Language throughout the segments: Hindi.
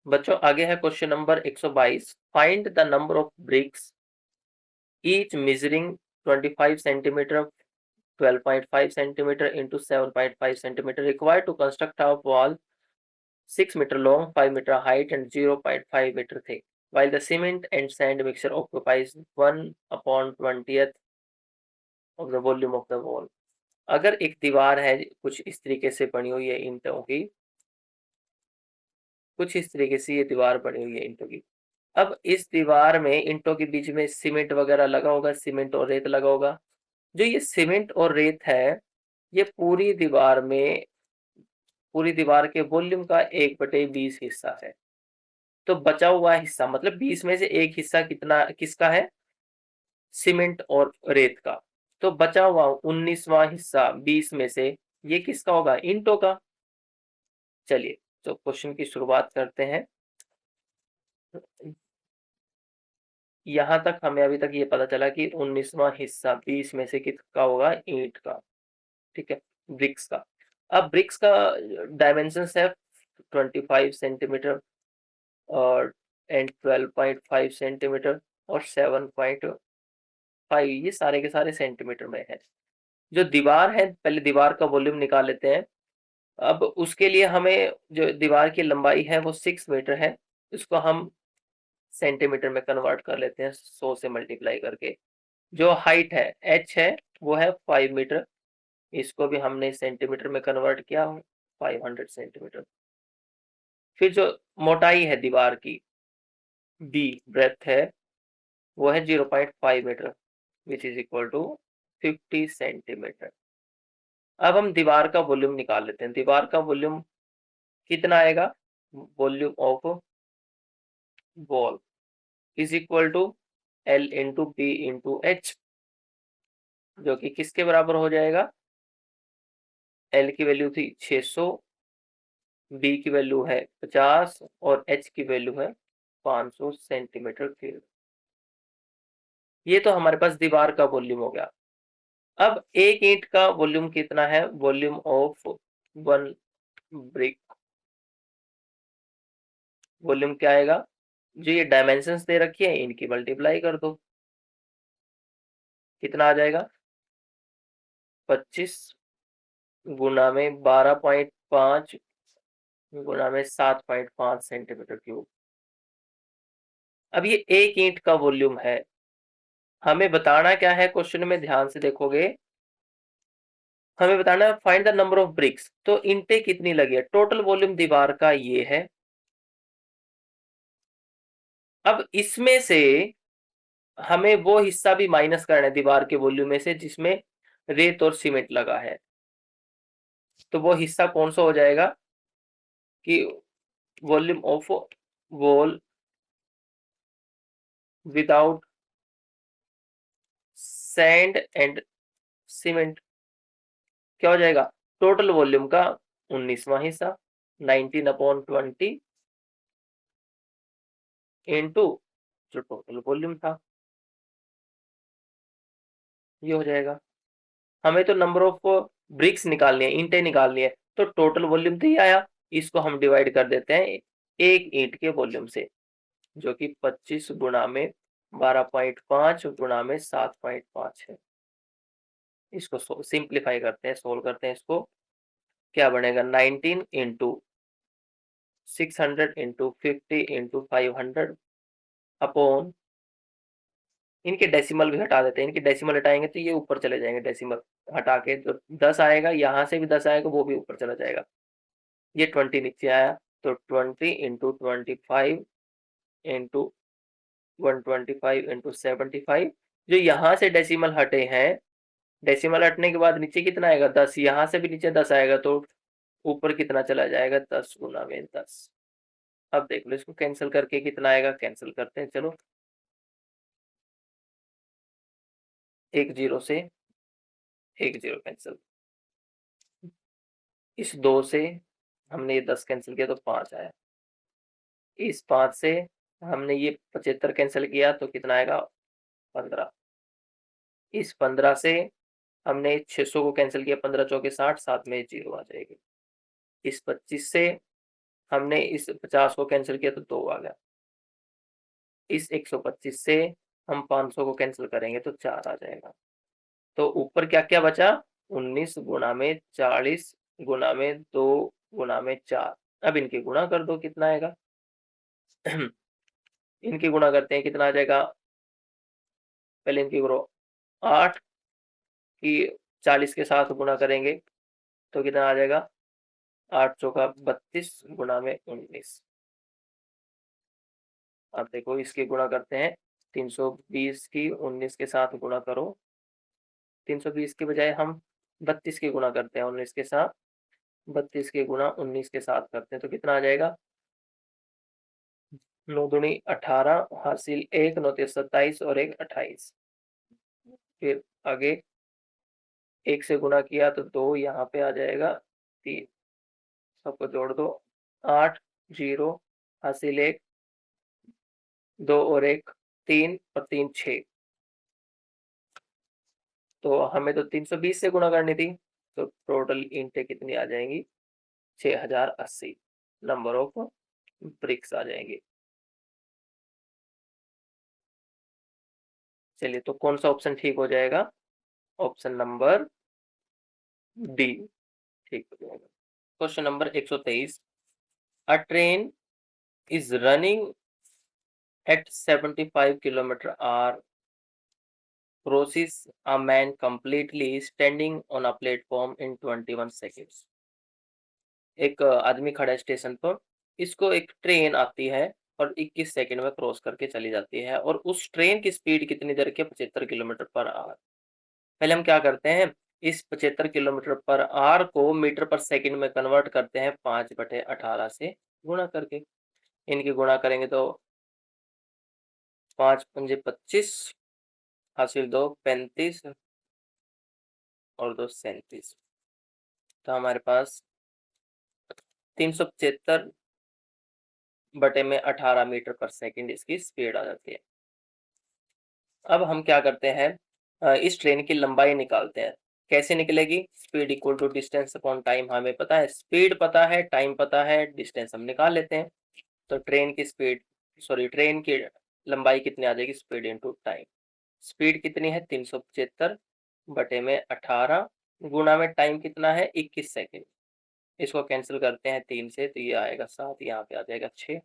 बच्चों आगे है question number 122। Find the number of BRICS each measuring 25 centimetre 12.5 centimeter into 7.5 centimeter required to construct a wall 6 meter long, 5 meter height and 0.5 meter thick, while the cement and sand mixture occupies 1 upon 20th of the volume of the wall. अगर एक दीवार है कुछ इस तरीके से बनी हुई है ईंटों की, कुछ इस तरीके से ये दीवार बनी हुई है ईंटों की। अब इस दीवार में ईंटों के बीच में सीमेंट वगैरह लगा होगा, सीमेंट और रेत लगा होगा। जो ये सीमेंट और रेत है ये पूरी दीवार के वॉल्यूम का 1/20 हिस्सा है। तो बचा हुआ हिस्सा मतलब 20 में से एक हिस्सा कितना किसका है? सीमेंट और रेत का। तो बचा हुआ 19वां हिस्सा 20 में से ये किसका होगा? ईंटों का। चलिए तो क्वेश्चन की शुरुआत करते हैं। यहां तक हमें अभी तक ये पता चला कि 19वां हिस्सा 20 में से किसका होगा? ईंट का। ठीक है, ब्रिक्स का। अब ब्रिक्स का डायमेंशन है 25 सेंटीमीटर और एंड 12.5 सेंटीमीटर और 7.5, ये सारे के सारे सेंटीमीटर में है। जो दीवार है, पहले दीवार का वॉल्यूम निकाल लेते हैं। अब उसके लिए हमें जो दीवार की लंबाई है वो 6 मीटर है, इसको हम सेंटीमीटर में कन्वर्ट कर लेते हैं 100 से मल्टीप्लाई करके। जो हाइट है h है वो है 5 मीटर, इसको भी हमने सेंटीमीटर में कन्वर्ट किया 500 सेंटीमीटर। फिर जो मोटाई है दीवार की b ब्रेथ है वो है 0.5 metre which is equal to 50 centimetre. अब हम दीवार का वॉल्यूम निकाल लेते हैं। दीवार का वॉल्यूम कितना आएगा? Volume of wall is equal to L into B into H, जो कि किसके बराबर हो जाएगा? एल की वैल्यू थी 600, बी की वैल्यू है 50 और एच की वैल्यू है 500 सेंटीमीटर क्यूब। ये तो हमारे पास दीवार का वॉल्यूम हो गया। अब एक ईंट का वॉल्यूम कितना है? Volume of one brick, volume क्या आएगा? जो ये डायमेंशंस दे रखी है इनकी मल्टीप्लाई कर दो, कितना आ जाएगा? 25 गुना में 12.5 गुना में 7.5 सेंटीमीटर क्यूब। अब ये एक ईंट का वॉल्यूम है। हमें बताना क्या है क्वेश्चन में? ध्यान से देखोगे, हमें बताना है find the number of BRICS. तो ईंटें कितनी लगी है? टोटल वॉल्यूम दीवार का ये है। अब इसमें से हमें वो हिस्सा भी माइनस करना है दीवार के वॉल्यूम में से जिसमें रेत और सीमेंट लगा है। तो वो हिस्सा कौन सा हो जाएगा कि volume of wall without sand and cement क्या हो जाएगा? टोटल वॉल्यूम का 19वां हिस्सा 19/20 इंटू जो टोटल वॉल्यूम था, ये हो जाएगा। हमें तो नंबर ऑफ ब्रिक्स निकालनी है, ईंटें निकालनी है, तो टोटल वॉल्यूम तो ही आया। इसको हम डिवाइड कर देते हैं एक ईंट के वॉल्यूम से, जो कि 25 गुना में 12.5 गुना में 7.5 है। इसको सिंप्लीफाई करते हैं, सोल्व करते हैं इसको। क्या बनेगा? 19 इंटू 600 इंटू 50 इंटू 500 अपॉन, इनके डेसिमल भी हटा देते हैं। इनके डेसिमल हटाएंगे तो ये ऊपर चले जाएंगे, डेसिमल हटा के जो 10 आएगा यहाँ से भी 10 आएगा वो भी ऊपर चला जाएगा। ये 20 नीचे आया तो 20 इंटू 25 इंटू 125 इंटू 75। जो यहाँ से डेसिमल हटे हैं, डेसिमल हटने के बाद नीचे कितना आएगा? 10। यहाँ से भी नीचे 10 आएगा तो ऊपर कितना चला जाएगा? 10 गुना में 10। अब देख लो इसको कैंसिल करके कितना आएगा, कैंसिल करते हैं चलो। एक जीरो से एक जीरो कैंसिल, इस 2 से हमने ये 10 कैंसिल किया तो 5 आया। इस 5 से हमने ये 75 कैंसिल किया तो कितना आएगा? 15। इस 15 से हमने 600 को कैंसिल किया, 15 चौके 60, साथ में जीरो आ जाएगी। इस 25 से हमने इस 50 को कैंसिल किया तो 2 आ गया। इस 125 से हम 500 को कैंसिल करेंगे तो 4 आ जाएगा। तो ऊपर क्या क्या बचा, 19 गुना में 40 गुना में 2 गुना में 4। अब इनकी गुणा कर दो, कितना आएगा इनकी गुणा करते हैं, कितना आ जाएगा, पहले इनकी करो, 8 की 40 के साथ गुणा करेंगे तो कितना आ जाएगा, 8 चौका 32 गुना में 19। अब देखो इसकी गुणा करते हैं, 320 की 19 के साथ गुणा करो, 320 के बजाय हम 32 की गुणा करते हैं 19 के साथ, 32 की गुणा 19 के साथ करते हैं तो कितना आ जाएगा, 9 दूनी 18, हासिल 1, 9 27 और 1 28। फिर आगे 1 से गुणा किया तो 2 यहाँ पे आ जाएगा, 3, सबको जोड़ दो, 8, 0, हासिल 1, 2 और 1 3 और 3 6। तो हमें तो 320 से गुणा करनी थी, तो टोटल ईंटें कितनी आ जाएंगी, 6080 नंबर ऑफ ब्रिक्स आ जाएंगे। चलिए, तो कौन सा ऑप्शन ठीक हो जाएगा, ऑप्शन नंबर डी ठीक हो जाएगा। Question number 123, a train is running at 75 km/h crosses a man completely standing on a platform in 21 seconds। एक आदमी खड़ा है स्टेशन पर, इसको एक ट्रेन आती है और 21 सेकंड में क्रॉस करके चली जाती है, और उस ट्रेन की स्पीड कितनी देर की, 75 किलोमीटर पर आवर। पहले हम क्या करते हैं, इस 75 किलोमीटर पर आवर को मीटर पर सेकंड में कन्वर्ट करते हैं 5/18 से गुणा करके। इनकी गुणा करेंगे तो 5 पंजे 25, हासिल 2 35 और 2 37। तो हमारे पास 375/18 मीटर पर सेकंड इसकी स्पीड आ जाती है। अब हम क्या करते हैं, इस ट्रेन की लंबाई निकालते हैं। कैसे निकलेगी, speed equal to distance upon time. हमें पता है, स्पीड पता है, टाइम पता है, डिस्टेंस हम निकाल लेते हैं। तो ट्रेन की लंबाई कितनी आ जाएगी, स्पीड इंटू टाइम। स्पीड कितनी है, 375/18 गुणा में टाइम कितना है, 21 सेकेंड। इसको कैंसिल करते हैं 3 से तो ये आएगा 7, यहाँ पे आ जाएगा 6।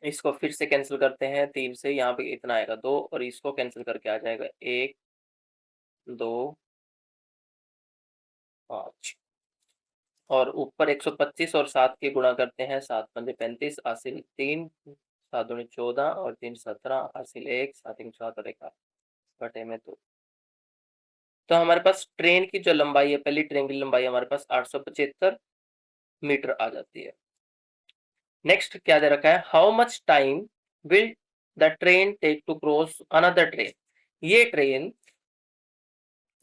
इसको फिर से कैंसिल करते हैं 3 से, यहाँ पे इतना आएगा 2, और इसको कैंसिल करके आ जाएगा 1 2 5। और ऊपर 125 और 7 की गुणा करते हैं, 7 पंजे 35, हासिल 3, 7 दूनी 14 और 3 17, हासिल 1, 7 7 और 1 बटे में 2। तो हमारे पास ट्रेन की जो लंबाई है, पहली ट्रेन की लंबाई हमारे पास 875 मीटर आ जाती है। नेक्स्ट क्या दे रखा है, how much time will the train take to cross another train. ये ट्रेन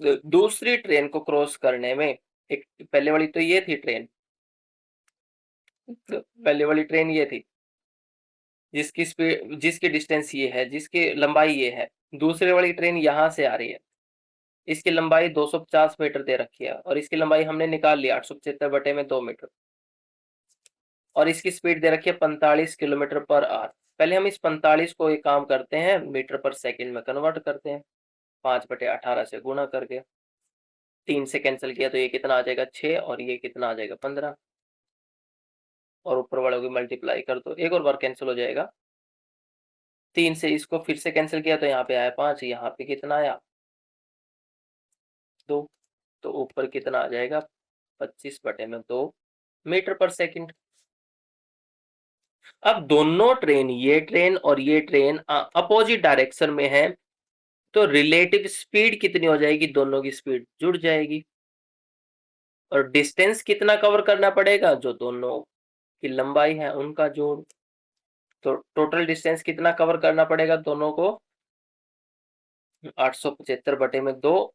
दूसरी ट्रेन को क्रॉस करने में, एक पहले वाली तो ये थी ट्रेन, पहले वाली ट्रेन ये थी जिसकी स्पीड, जिसकी डिस्टेंस ये है, जिसकी लंबाई ये है। दूसरी वाली ट्रेन यहां से आ रही है, इसकी लंबाई 250 मीटर दे रखी है, और इसकी लंबाई हमने निकाल लिया 875/2 मीटर, और इसकी स्पीड दे रखी है 45 किलोमीटर पर आवर। पहले हम इस 45 को एक काम करते हैं, मीटर पर सेकंड में कन्वर्ट करते हैं, 5/18 से गुणा करके। 3 से कैंसिल किया तो ये कितना आ जाएगा 6, और ये कितना आ जाएगा 15, और ऊपर वालों की मल्टीप्लाई कर दो, एक और बार कैंसिल हो जाएगा। 3 से इसको फिर से कैंसिल किया तो यहाँ पे आया 5, यहाँ पे कितना आया 2, तो ऊपर कितना आ जाएगा 25/2 मीटर पर सेकंड। अब दोनों ट्रेन, ये ट्रेन और ये ट्रेन अपोजिट डायरेक्शन में है, तो रिलेटिव स्पीड कितनी हो जाएगी, दोनों की स्पीड जुड़ जाएगी। और डिस्टेंस कितना कवर करना पड़ेगा, जो दोनों की लंबाई है उनका जोड़। तो टोटल डिस्टेंस कितना कवर करना पड़ेगा दोनों को, 875/2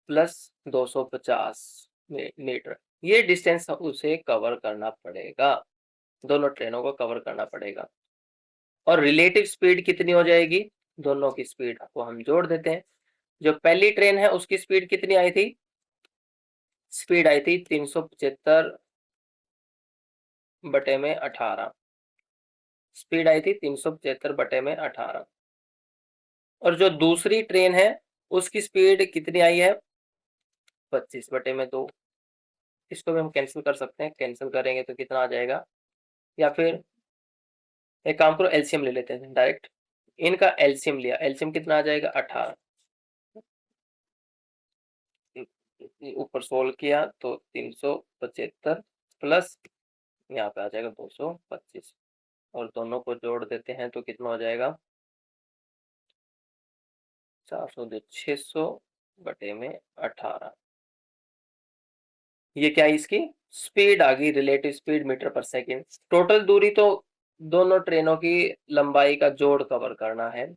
प्लस 250 मीटर, ये डिस्टेंस उसे कवर करना पड़ेगा, दोनों ट्रेनों को कवर करना पड़ेगा। और रिलेटिव स्पीड कितनी हो जाएगी, दोनों की स्पीड को हम जोड़ देते हैं। जो पहली ट्रेन है उसकी स्पीड कितनी आई थी, स्पीड आई थी 375 बटे में 18, स्पीड आई थी 375 बटे में 18। और जो दूसरी ट्रेन है उसकी स्पीड कितनी आई है, 25 बटे में 2। इसको भी हम कैंसिल कर सकते हैं, कैंसिल करेंगे तो कितना आ जाएगा, या फिर एक काम करो, एलसीएम ले लेते हैं डायरेक्ट। इनका एलसीएम लिया, एलसीएम कितना आ जाएगा, 18। ऊपर सोल्व किया तो 375 प्लस यहाँ पे आ जाएगा 225, और दोनों को जोड़ देते हैं तो कितना हो जाएगा, 400 600 बटे में 18। ये क्या है, इसकी स्पीड आ गई, रिलेटिव स्पीड मीटर पर सेकेंड। टोटल दूरी तो दोनों ट्रेनों की लंबाई का जोड़ कवर करना है।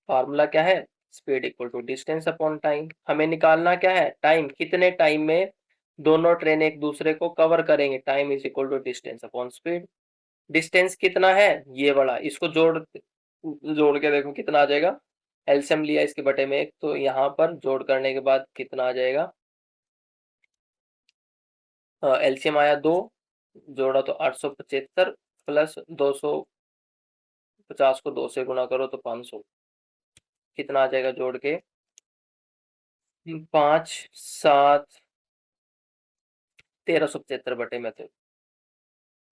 फार्मूला क्या है, speed equal to distance upon time. हमें निकालना क्या है, टाइम, कितने टाइम में दोनों ट्रेन एक दूसरे को कवर करेंगे। Time is equal to distance upon speed. Distance कितना है, ये बड़ा, इसको जोड़ जोड़ के देखो कितना आ जाएगा। एलसीएम लिया इसके बटे में एक, तो यहाँ पर जोड़ करने के बाद कितना आ जाएगा, एलसीएम आया 2, जोड़ा तो 875 प्लस 250 को 2 से गुणा करो तो 500, कितना आ जाएगा जोड़ के, 5 7 1375 बटे में 2।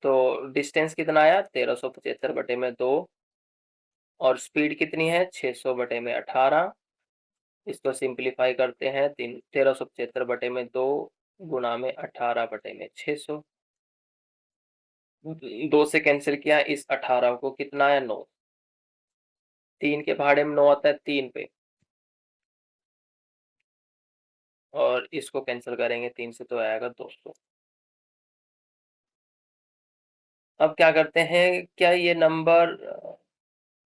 तो डिस्टेंस कितना आया, 1375 बटे में 2, और स्पीड कितनी है, 600 बटे में 18। इसको सिंप्लीफाई करते हैं, 1375 बटे में 2 गुणा में 18 बटे में 600। 2 से कैंसिल किया, इस 18 को कितना है, 9। 3 के भाड़े में 9 आता है 3 पे, और इसको कैंसिल करेंगे 3 से तो आएगा 200। अब क्या करते हैं, क्या ये नंबर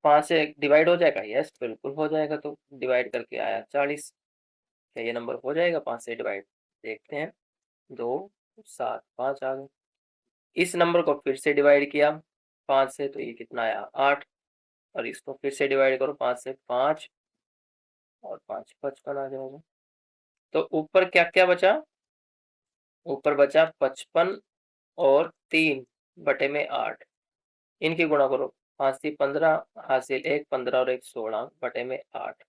5 से डिवाइड हो जाएगा, यस बिल्कुल हो जाएगा। तो डिवाइड करके आया 40। क्या ये नंबर हो जाएगा 5 से डिवाइड, देखते हैं, 2 7 5 आ गए। इस नंबर को फिर से डिवाइड किया 5 से, तो ये कितना आया, 8। और इसको फिर से डिवाइड करो 5 से, 5 और 5 55 आ जाएगा। तो ऊपर क्या क्या बचा, ऊपर बचा 55 और 3 बटे में 8। इनकी गुणा करो, 5 से 15 हासिल 1, 15 और 1 16 बटे में 8।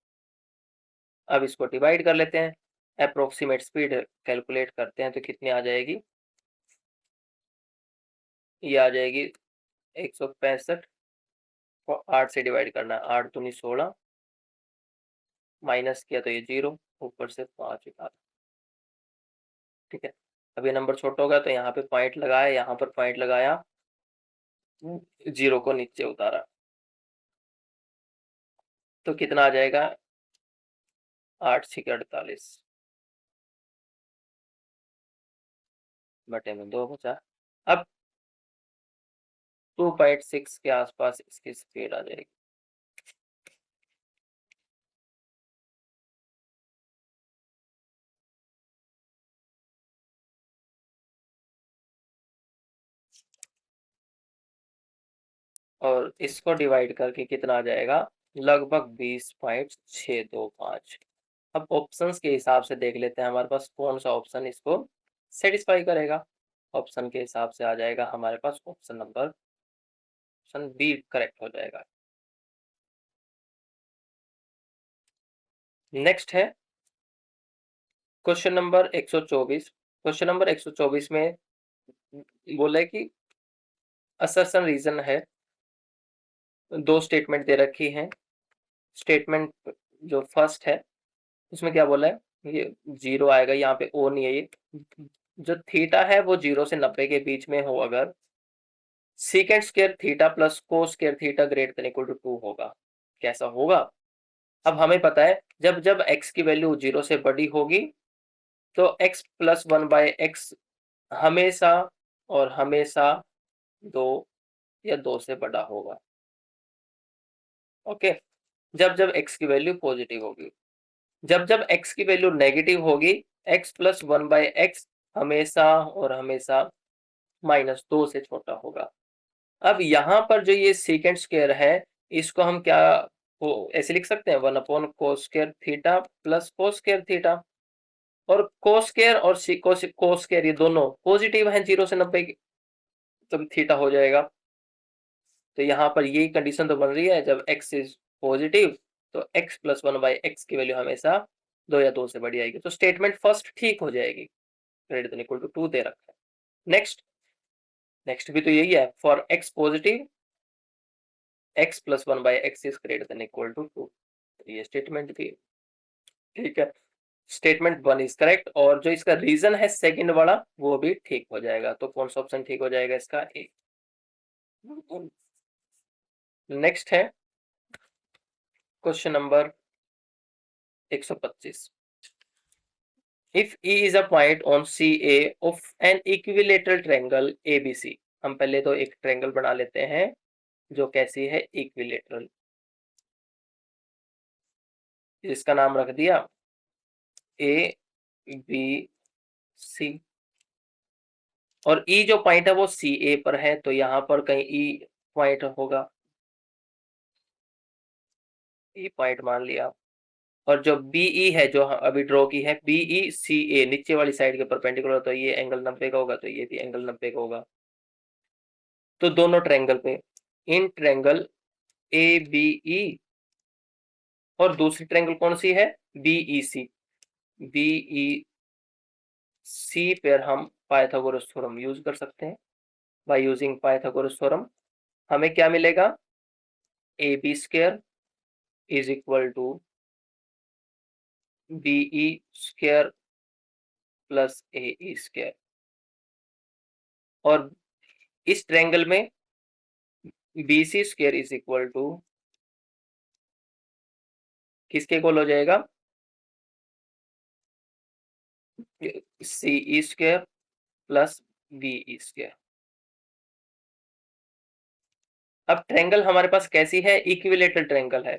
अब इसको डिवाइड कर लेते हैं, अप्रोक्सीमेट स्पीड कैलकुलेट करते हैं तो कितनी आ जाएगी, ये आ जाएगी 165 को 8 से डिवाइड करना, 8 दूनी 16, माइनस किया तो ये 0, ऊपर से 5 निकाला। ठीक है, अब ये नंबर छोटा होगा तो यहाँ पे पॉइंट लगाया, यहाँ पर पॉइंट लगाया, 0 को नीचे उतारा, तो कितना आ जाएगा, 8 6 48 बटे में 2 बचा। अब 2.6 के आसपास इसकी स्पीड आ जाएगी। और इसको डिवाइड करके कितना आ जाएगा, लगभग 20.625। अब ऑप्शंस के हिसाब से देख लेते हैं हमारे पास कौन सा ऑप्शन इसको सेटिस्फाई करेगा। ऑप्शन के हिसाब से आ जाएगा हमारे पास option number, option B correct हो जाएगा। नेक्स्ट है क्वेश्चन नंबर 124। क्वेश्चन नंबर 124 में बोला है कि असर्शन रीजन है, 2 स्टेटमेंट दे रखी हैं। स्टेटमेंट जो फर्स्ट है उसमें क्या बोला है, ये 0 आएगा, यहाँ पे ओ नहीं है, ये जो थीटा है वो 0 से 90 के बीच में हो अगर secant square theta plus cos square theta greater than equal to 2 होगा। कैसा होगा, अब हमें पता है जब जब x की वैल्यू 0 से बड़ी होगी तो x प्लस 1/x हमेशा और हमेशा 2 या 2 से बड़ा होगा। ओके, जब जब x की वैल्यू पॉजिटिव होगी, जब जब x की वैल्यू नेगेटिव होगी x प्लस 1/x हमेशा और हमेशा -2 से छोटा होगा। अब यहाँ पर जो ये सीकेंड स्क्वायर है इसको हम क्या ऐसे लिख सकते हैं, 1 कोस square theta plus cos square theta. और कोस स्क्वायर और कोस स्क्वायर ये दोनों पॉजिटिव हैं 0 से 90 के, तब थीटा हो जाएगा। तो यहाँ पर यही कंडीशन तो बन रही है, जब x इज पॉजिटिव तो x प्लस 1/x की वैल्यू हमेशा 2 या 2 से बड़ी आएगी। तो स्टेटमेंट फर्स्ट ठीक हो जाएगी, ग्रेटर देन इक्वल टू 2 दे रखा है। नेक्स्ट भी तो यही है, for x positive x plus 1/x is greater than equal to 2। ये स्टेटमेंट भी ठीक है, स्टेटमेंट 1 इज करेक्ट। और जो इसका रीजन है सेकंड वाला वो भी ठीक हो जाएगा। तो कौन सा ऑप्शन ठीक हो जाएगा इसका? ए। नेक्स्ट है question number 125। If E is a point on CA of an equilateral triangle ABC, हम पहले तो एक ट्रायंगल बना लेते हैं जो कैसी है, इक्विलेटरल, जिसका नाम रख दिया ABC। और E जो पॉइंट है वो CA पर है, तो यहाँ पर कहीं E पॉइंट होगा, E पॉइंट मान लिया। और जो BE है जो अभी ड्रॉ की है, BE CA नीचे वाली साइड के परपेंडिकुलर, तो ये एंगल 90 का होगा, तो ये भी एंगल 90 का होगा। तो दोनों ट्रायंगल पे, इन ट्रायंगल ABE और दूसरी ट्रायंगल कौन सी है, BEC। BEC पर हम पाइथागोरस थ्योरम यूज कर सकते हैं। बाय यूजिंग पाइथागोरस थ्योरम हमें क्या मिलेगा, AB square is equal to BE square plus AE square. और इस ट्रायंगल में BC square is equal to किसके इक्वल हो जाएगा, CE square plus BE square. अब ट्रायंगल हमारे पास कैसी है, इक्विलेटरल ट्रायंगल है,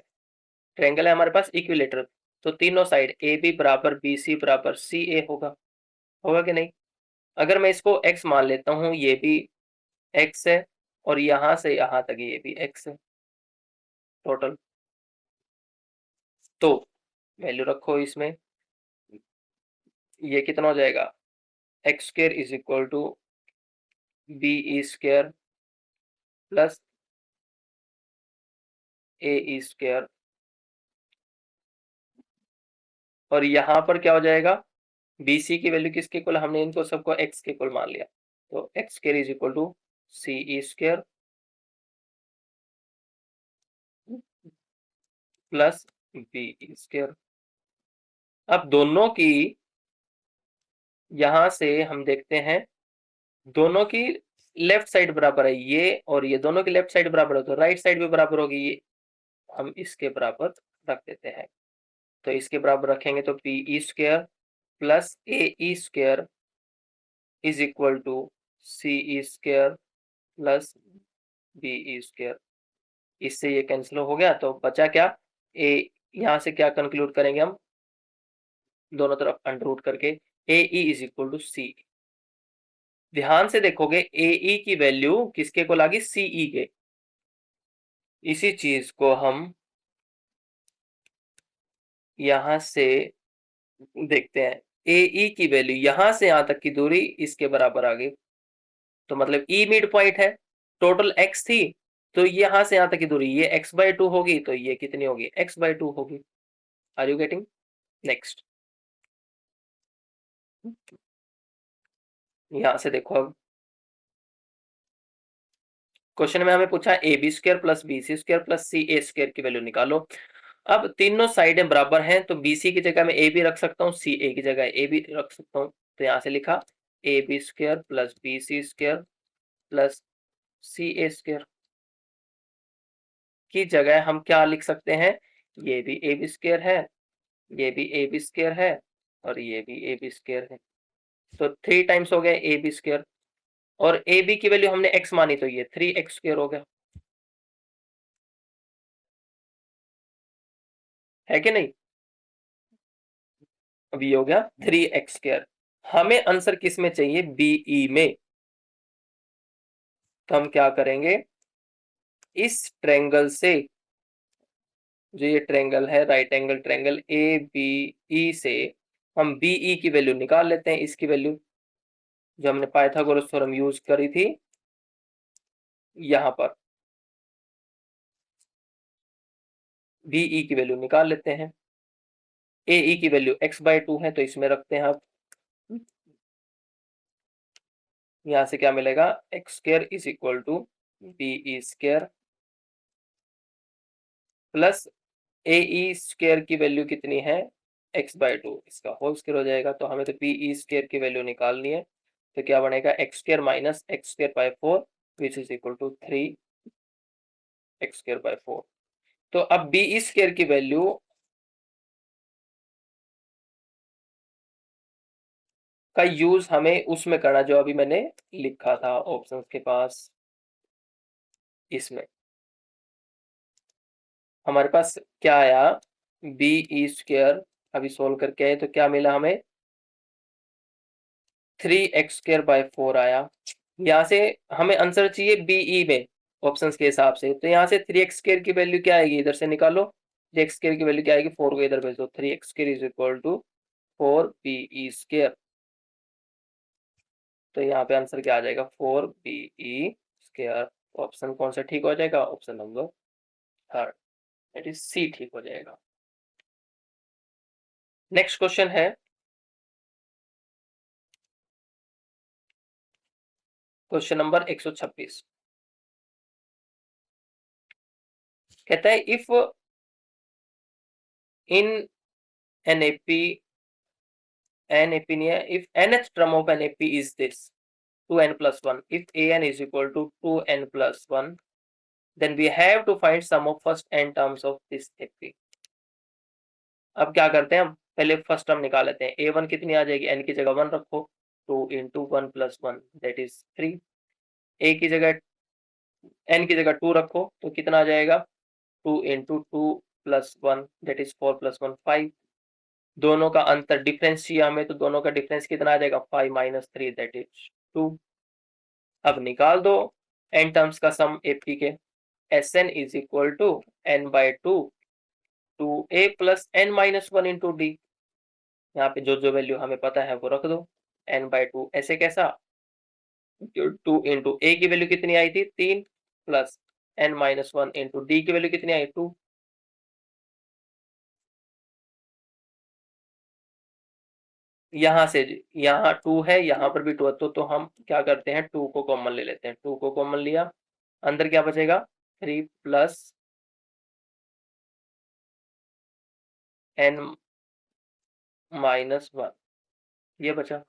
ट्रायंगल है हमारे पास इक्विलेटरल। तो तीनों साइड AB बराबर BC बराबर CA होगा, होगा कि नहीं? अगर मैं इसको x मान लेता हूं, ये भी x है और यहां से यहां तक ये भी x है टोटल। तो वैल्यू रखो इसमें, ये कितना हो जाएगा, x square is equal to BE square plus AE square. और यहां पर क्या हो जाएगा, BC की वैल्यू किसके इक्वल, हमने इनको सबको x के इक्वल मान लिया, तो x square is equal to CE square plus BE square. अब दोनों की यहां से हम देखते हैं, दोनों की लेफ्ट साइड बराबर है ये, और ये दोनों की लेफ्ट साइड बराबर है, तो राइट साइड भी बराबर होगी, ये हम इसके बराबर रख देते हैं। तो इसके बराबर रखेंगे तो BE square plus AE square is equal to CE square plus BE square. इससे ये कैंसिल हो गया, तो बचा क्या, ए, यहां से क्या कंक्लूड करेंगे हम, दोनों तरफ अंडर रूट करके AE is equal to CE। ध्यान से देखोगे AE की वैल्यू किसके को लागी, CE के। इसी चीज को हम यहां से देखते हैं, AE की वैल्यू यहां से यहां तक की दूरी इसके बराबर आ गई, तो मतलब E मिड पॉइंट है, टोटल x थी, तो यहां से यहां तक की दूरी ये x/2 होगी, तो ये कितनी होगी, x/2 होगी। Are you getting? नेक्स्ट, यहां से देखो, अब क्वेश्चन में हमें पूछा AB square plus BC square plus CA square की वैल्यू निकालो। अब तीनों साइडें बराबर हैं, तो BC की जगह मैं AB रख सकता हूँ, CA की जगह AB रख सकता हूँ। तो यहां से लिखा AB square plus BC square plus CA square की जगह हम क्या लिख सकते हैं, ये भी AB स्क्वायर है, ये भी AB स्क्वायर है और ये भी AB स्क्वायर है। तो 3 टाइम्स हो गया AB स्क्वायर, और AB की वैल्यू हमने x मानी, तो ये 3x स्क्वायर हो गया, है कि नहीं? अब ये हो गया 3x स्क्वायर। हमें आंसर किस में चाहिए, BE में। तो हम क्या करेंगे, इस ट्रायंगल से, जो ये ट्रायंगल है राइट एंगल ट्रायंगल ABE से, हम BE की वैल्यू निकाल लेते हैं, इसकी वैल्यू जो हमने पाइथागोरस थ्योरम यूज करी थी, यहाँ पर बीई की वैल्यू निकाल लेते हैं। एई की वैल्यू x/2 है तो इसमें रखते हैं आप। यहाँ से क्या मिलेगा, x² is equal to BE² plus AE² की वैल्यू कितनी है, x/2, इसका होल स्क्वायर हो जाएगा। तो हमें तो BE² की वैल्यू निकालनी है, तो क्या बनेगा, x² minus x²/4 which is equal to 3x²/4। तो अब BE² की वैल्यू का यूज हमें उसमें करना जो अभी मैंने लिखा था ऑप्शंस के पास। इसमें हमारे पास क्या आया, BE², अभी सोल्व करके आए तो क्या मिला हमें, 3x²/4 आया। यहाँ से हमें आंसर चाहिए बीई में ऑप्शंस के हिसाब से, तो यहाँ से 3x² की वैल्यू क्या आएगी, इधर से निकालो। 3x² की वैल्यू क्या आएगी, 4 को इधर भेज दो, 3x² is equal to 4BE²। तो यहाँ पे आंसर क्या आ जाएगा, 4BE²। ऑप्शन कौन सा ठीक हो जाएगा, option number third, that is C ठीक हो जाएगा। नेक्स्ट क्वेश्चन है क्वेश्चन नंबर 126। कहता है इफ इन एन एपी नहीं है, if nth term of an AP is this 2n plus 1, if an is equal to 2n plus 1, then we have to find sum of first n terms of this AP। अब क्या करते हैं, हम पहले फर्स्ट टर्म निकाल लेते हैं। a1 कितनी आ जाएगी, n की जगह 1 रखो, 2 into 1 plus 1 that is 3। a की जगह n की जगह 2 रखो तो कितना आ जाएगा, 2 into 2 plus 1 that is 4 plus 1 5। दोनों का अंतर डिफरेंस चाहिए हमें, तो दोनों का डिफरेंस कितना आ जाएगा, 5 माइनस 3 दैट इज 2। अब निकाल दो n टर्म्स का सम AP के। Sn is equal to n/2 2a plus n minus 1 into D. यहाँ पे जो जो वैल्यू हमें पता है वो रख दो। n/2 ऐसे कैसा, 2 इंटू a की वैल्यू कितनी आई थी 3 plus n minus 1 into D की वैल्यू कितनी आई 2। यहाँ से यहाँ 2 है, यहाँ पर भी 2 है, तो हम क्या करते हैं 2 को कॉमन ले लेते हैं। 2 को कॉमन लिया, अंदर क्या बचेगा 3 प्लस n माइनस 1 ये बचा।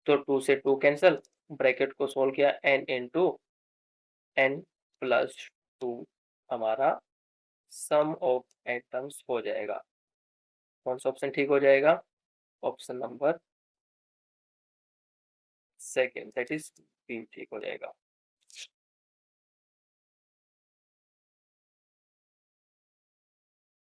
तो 2 से 2 कैंसिल, ब्रैकेट को सोल्व किया, n इंटू n प्लस 2 हमारा सम ऑफ एटम्स हो जाएगा। कौन सा ऑप्शन ठीक हो जाएगा, option number second that is B ठीक हो जाएगा।